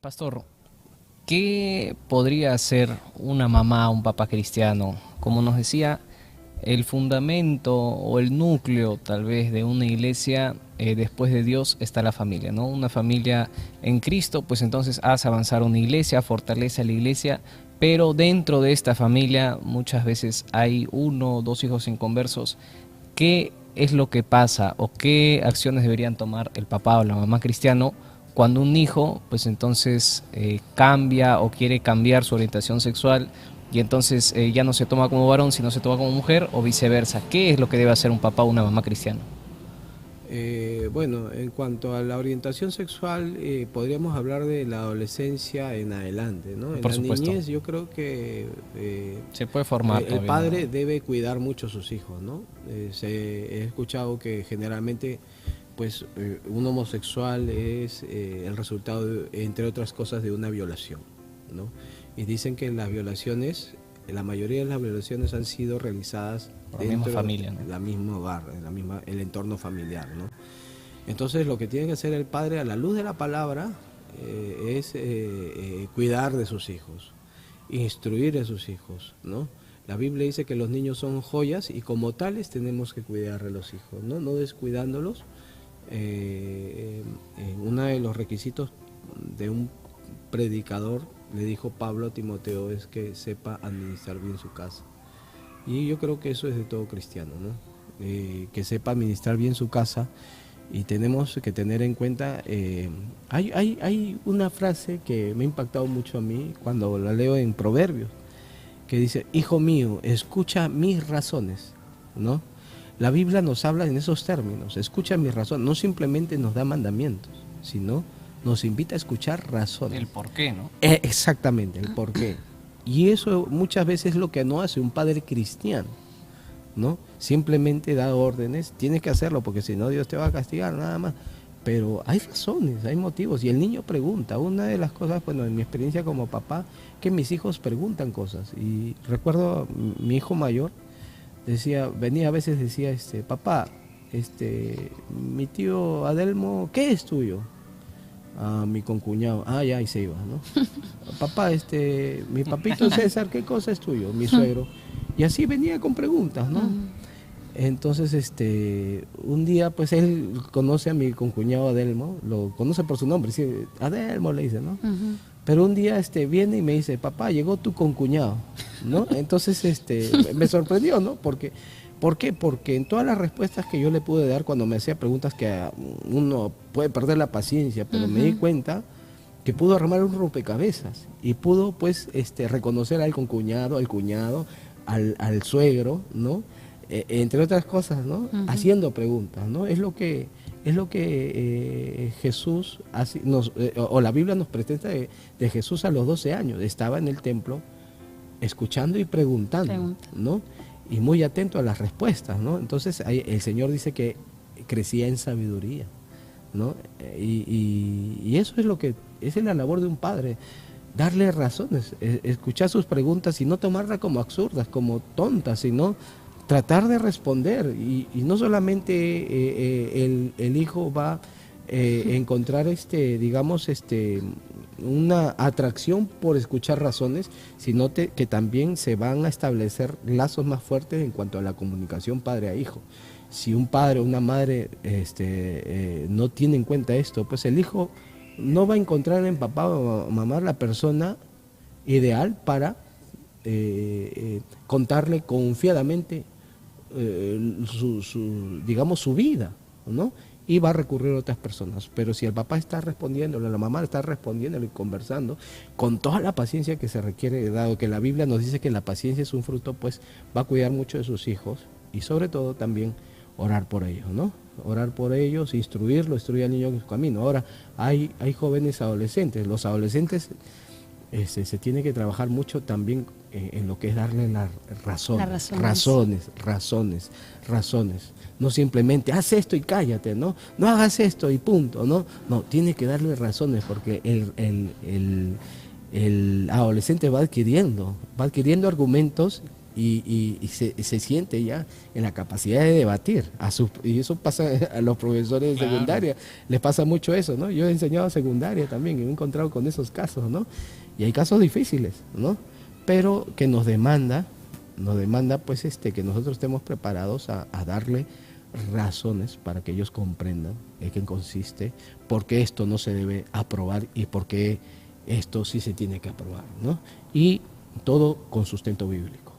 Pastor, ¿qué podría hacer una mamá o un papá cristiano? Como nos decía, el fundamento o el núcleo tal vez de una iglesia después de Dios está la familia, ¿no? Una familia en Cristo, pues entonces hace avanzar una iglesia, fortalece a la iglesia, pero dentro de esta familia muchas veces hay uno o dos hijos inconversos. ¿Qué es lo que pasa o qué acciones deberían tomar el papá o la mamá cristiano cuando un hijo, pues entonces cambia o quiere cambiar su orientación sexual y entonces ya no se toma como varón, sino se toma como mujer o viceversa? ¿Qué es lo que debe hacer un papá o una mamá cristiana? Bueno, en cuanto a la orientación sexual, podríamos hablar de la adolescencia en adelante, ¿no? En Por la supuesto, niñez yo creo que se puede formar el todavía una... padre debe cuidar mucho a sus hijos, ¿no? He escuchado que generalmente pues un homosexual es el resultado, entre otras cosas, de una violación, ¿no? Y dicen que las violaciones, la mayoría de las violaciones han sido realizadas por la misma dentro familia, ¿no? de la misma hogar, en el entorno familiar, ¿no? Entonces lo que tiene que hacer el padre a la luz de la palabra es cuidar de sus hijos, instruir a sus hijos, ¿no? La Biblia dice que los niños son joyas y como tales tenemos que cuidar de los hijos, ¿no? No descuidándolos. Uno de los requisitos de un predicador, le dijo Pablo a Timoteo, es que sepa administrar bien su casa. Y yo creo que eso es de todo cristiano, ¿no? Que sepa administrar bien su casa. Y tenemos que tener en cuenta, hay una frase que me ha impactado mucho a mí cuando la leo en Proverbios, que dice: hijo mío, escucha mis razones, ¿no? La Biblia nos habla en esos términos: escucha mis razones, no simplemente nos da mandamientos, sino nos invita a escuchar razones. El por qué, ¿no? Exactamente, el por qué. Y eso muchas veces es lo que no hace un padre cristiano, ¿no? Simplemente da órdenes, tienes que hacerlo porque si no Dios te va a castigar, nada más. Pero hay razones, hay motivos y el niño pregunta. Una de las cosas, bueno, en mi experiencia como papá, que mis hijos preguntan cosas. Y recuerdo mi hijo mayor decía, venía a veces decía, papá, mi tío Adelmo, ¿qué es tuyo? A mi concuñado, ya, y se iba, ¿no? Papá, mi papito César, ¿qué cosa es tuyo? Mi suegro. Y así venía con preguntas, ¿no? Entonces, un día, pues él conoce a mi concuñado Adelmo, lo conoce por su nombre, sí, Adelmo le dice, ¿no? Pero un día, viene y me dice, papá, llegó tu concuñado, ¿no? Entonces, me sorprendió, ¿no? ¿Por qué? Porque en todas las respuestas que yo le pude dar cuando me hacía preguntas que uno puede perder la paciencia, pero me di cuenta que pudo armar un rompecabezas y pudo, pues, reconocer al concuñado, al cuñado, al suegro, ¿no? Entre otras cosas, ¿no? Haciendo preguntas, ¿no? Es lo que Jesús o la Biblia nos presenta de Jesús a los 12 años. Estaba en el templo escuchando y preguntando, ¿no? Y muy atento a las respuestas, ¿no? Entonces ahí el Señor dice que crecía en sabiduría, ¿no? Y eso es esa es la labor de un padre: darle razones, escuchar sus preguntas y no tomarlas como absurdas, como tontas, sino tratar de responder. Y no solamente el hijo va a encontrar, digamos, una atracción por escuchar razones, sino que también se van a establecer lazos más fuertes en cuanto a la comunicación padre a hijo. Si un padre o una madre no tiene en cuenta esto, pues el hijo no va a encontrar en papá o mamá la persona ideal para contarle confiadamente digamos, su vida, ¿no? Y va a recurrir a otras personas. Pero si el papá está respondiendo, la mamá está respondiendo y conversando con toda la paciencia que se requiere, dado que la Biblia nos dice que la paciencia es un fruto, pues va a cuidar mucho de sus hijos y sobre todo también orar por ellos, ¿no? Orar por ellos, instruir al niño en su camino. Ahora, hay jóvenes adolescentes. Los adolescentes se tiene que trabajar mucho también en lo que es darle las razones. No simplemente haz esto y cállate, ¿no? No hagas esto y punto, ¿no? No, tiene que darle razones porque el adolescente va adquiriendo argumentos y se siente ya en la capacidad de debatir. Y eso pasa a los profesores de Claro. secundaria, les pasa mucho eso, ¿no? Yo he enseñado secundaria también, y me he encontrado con esos casos, ¿no? Y hay casos difíciles, ¿no? Pero que nos demanda pues que nosotros estemos preparados a darle razones para que ellos comprendan en qué consiste, por qué esto no se debe aprobar y por qué esto sí se tiene que aprobar, ¿no? Y todo con sustento bíblico.